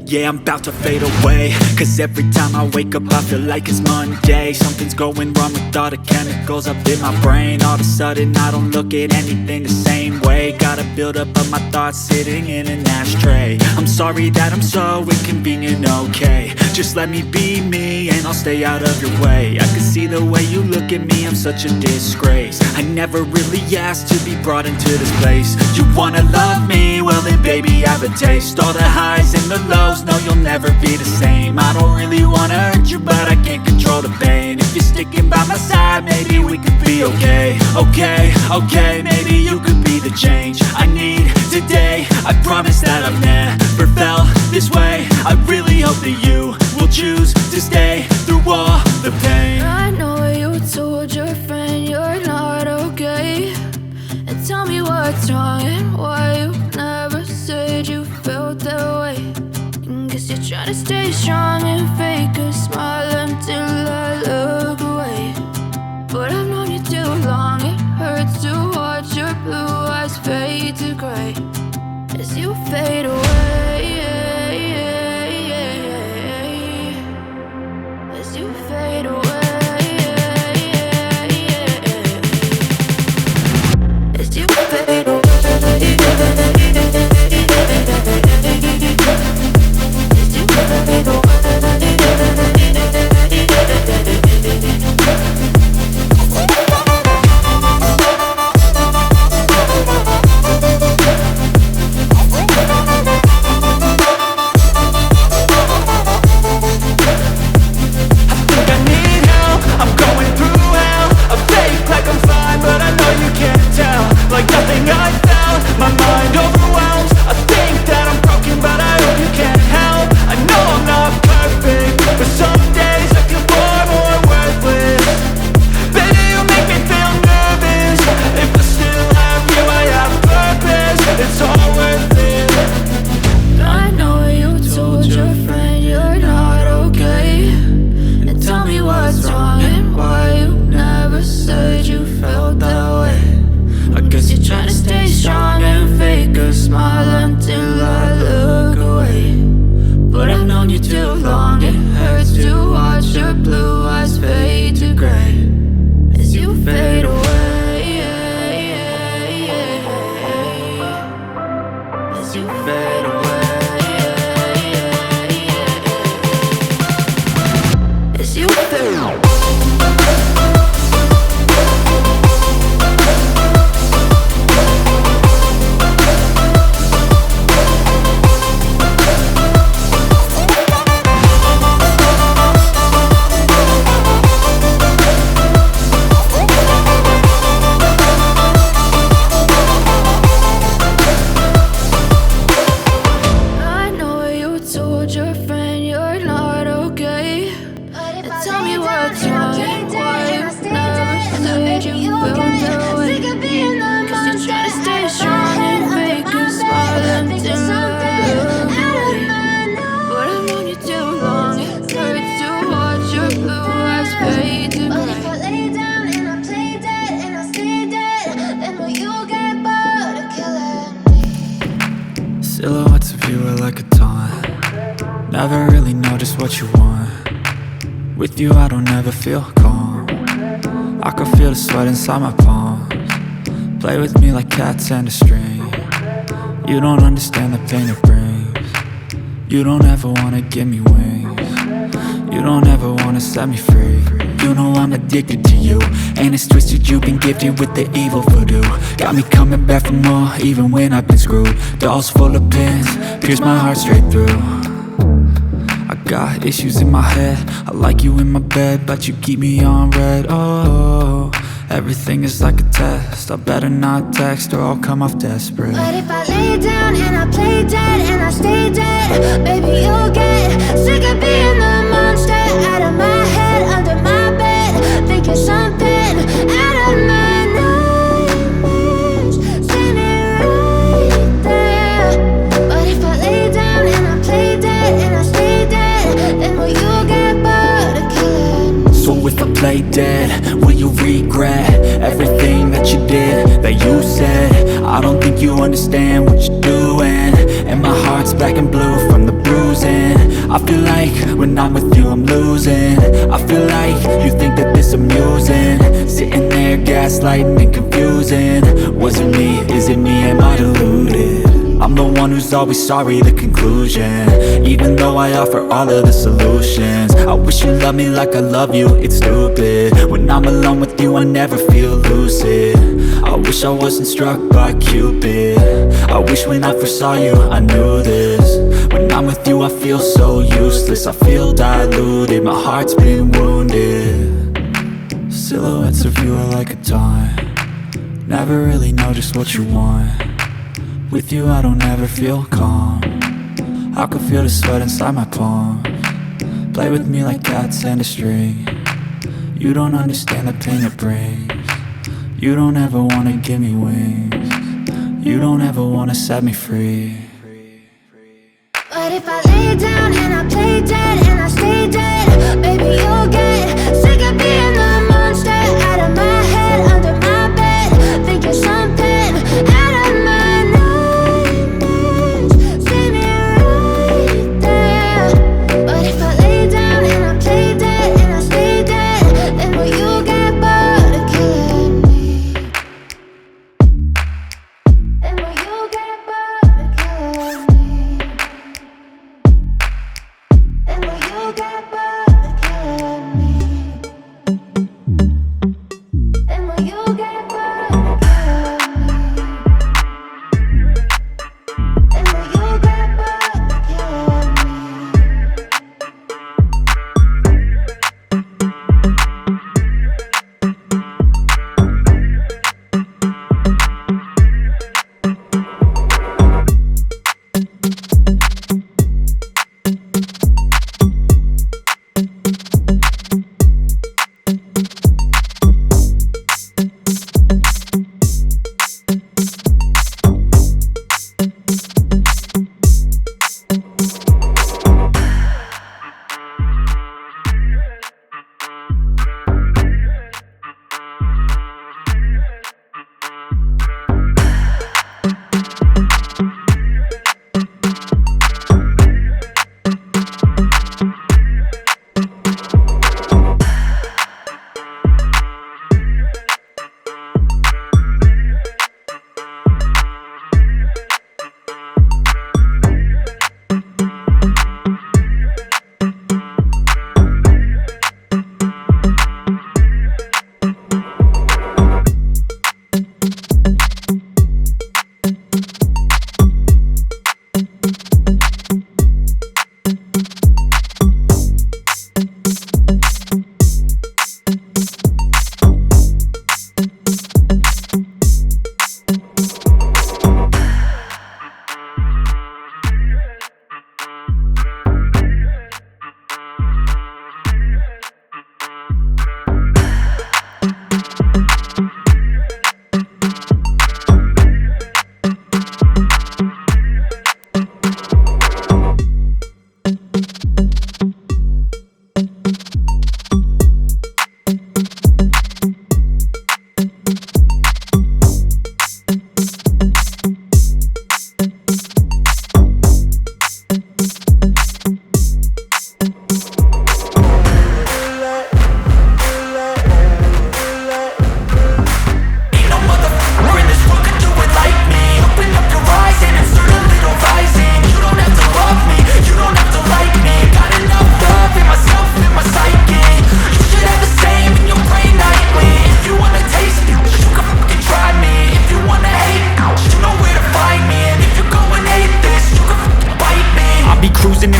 Yeah, I'm about to fade away, cause every time I wake up I feel like it's Monday. Something's going wrong with all the chemicals up in my brain. All of a sudden I don't look at anything the same way. Got a buildup of my thoughts sitting in an ashtray. I'm sorry that I'm so inconvenient, okay. Just let me be me and I'll stay out of your way. I can see the way you look at me, I'm such a disgrace. I never really asked to be brought into this place. You wanna love me? Well then baby I have a taste. All the highs and the lows, no you'll never be the same. I don't really wanna hurt you but I can't control the pain. If you're sticking by my side, maybe we could be okay. Okay, maybe you could be the change I need today. I promise that I've never felt this way. I really hope that you will choose to stay through all the pain. I know you told your friend you're not okay, and tell me what's wrong and why you never said you felt that way. Guess you're trying to stay strong and fake a smile until I look away. But I've known you too long, it hurts to watch your blue eyes fade to gray as you fade away. As you fade away. As you fade away. Silhouettes of you are like a taunt. Never really know just what you want. With you I don't ever feel calm. I can feel the sweat inside my palms. Play with me like cats and a string. You don't understand the pain it brings. You don't ever wanna give me wings. You don't ever wanna set me free. You know I'm addicted to you, and it's twisted, you've been gifted with the evil voodoo. Got me coming back for more, even when I've been screwed. Dolls full of pins, pierce my heart straight through. I got issues in my head, I like you in my bed, but you keep me on red. Oh, everything is like a test, I better not text or I'll come off desperate. But if I lay down and I play dead and I stay dead, baby you'll get sick of being the monster out of my head, under my bed, thinking something out of my nightmares, standing right there. But if I lay down and I play dead and I stay dead, then will you get bored of killing? So if I play dead, will you regret everything that you did, that you said? I don't think you understand what you're doing, and my heart's black and blue from the bruising. I feel like when I'm with you I'm losing. I feel like you think that this amusing, sitting there gaslighting and confusing. Was it me? Is it me? Am I deluded? I'm the one who's always sorry, the conclusion. Even though I offer all of the solutions. I wish you loved me like I love you, it's stupid. When I'm alone with you I never feel lucid. I wish I wasn't struck by Cupid. I wish when I first saw you I knew this. When I'm with you I feel so useless. I feel diluted, my heart's been wounded. Silhouettes of you are like a taunt. Never really know just what you want. With you I don't ever feel calm. I can feel the sweat inside my palm. Play with me like cats and a string. You don't understand the pain it brings. You don't ever wanna give me wings. You don't ever wanna set me free. But if I lay down and I play dead and I stay dead, baby you'll get sick of being the monster out of my head, under my bed, thinking something out of my nightmares. See me right there. But if I lay down and I play dead and I stay dead, then will you get bored of killing me? Then will you get bored of killing me? And will you get bored of killing me? And will you get bored of killing me? And will you get bored of killing me?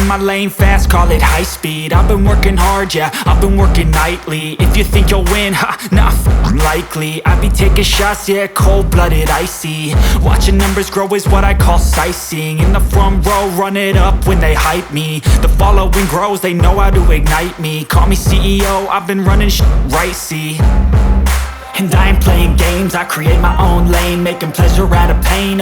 my lane fast, call it high speed. I've been working hard, yeah, I've been working nightly. If you think you'll win, ha, not likely. I be taking shots, yeah, cold-blooded, icy. Watching numbers grow is what I call sightseeing. In the front row, run it up when they hype me. The following grows, they know how to ignite me. Call me CEO, I've been running right, see. And I ain't playing games, I create my own lane, making pleasure out of pain,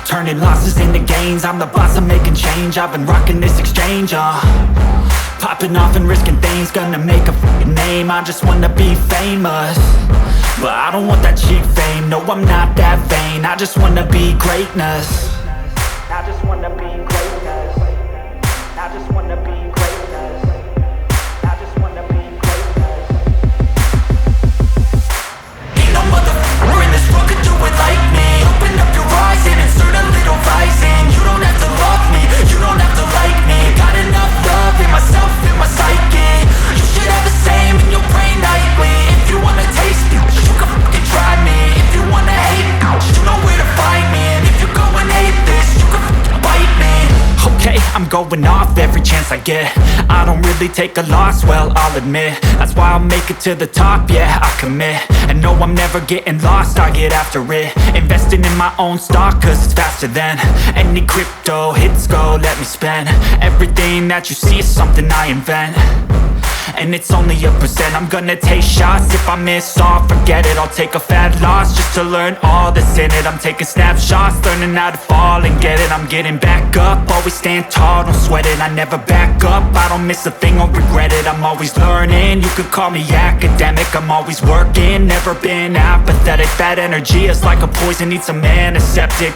turning losses into gains. I'm the boss, I'm making change. I've been rocking this exchange, popping off and risking things. Gonna make a f***ing name. I just wanna be famous, but I don't want that cheap fame. No, I'm not that vain. I just wanna be greatness. I just wanna be greatness. I just I'm going off every chance I get. I don't really take a loss, well, I'll admit. That's why I'll make it to the top, yeah, I commit. And no, I'm never getting lost, I get after it. Investing in my own stock, cause it's faster than any crypto hits go, let me spend. Everything that you see is something I invent, and it's only a percent. I'm gonna take shots, if I miss all, forget it. I'll take a fat loss just to learn all that's in it. I'm taking snapshots, learning how to fall and get it. I'm getting back up, always stand tall, don't sweat it. I never back up, I don't miss a thing or regret it. I'm always learning, you could call me academic. I'm always working, never been apathetic. That energy is like a poison, needs some antiseptic.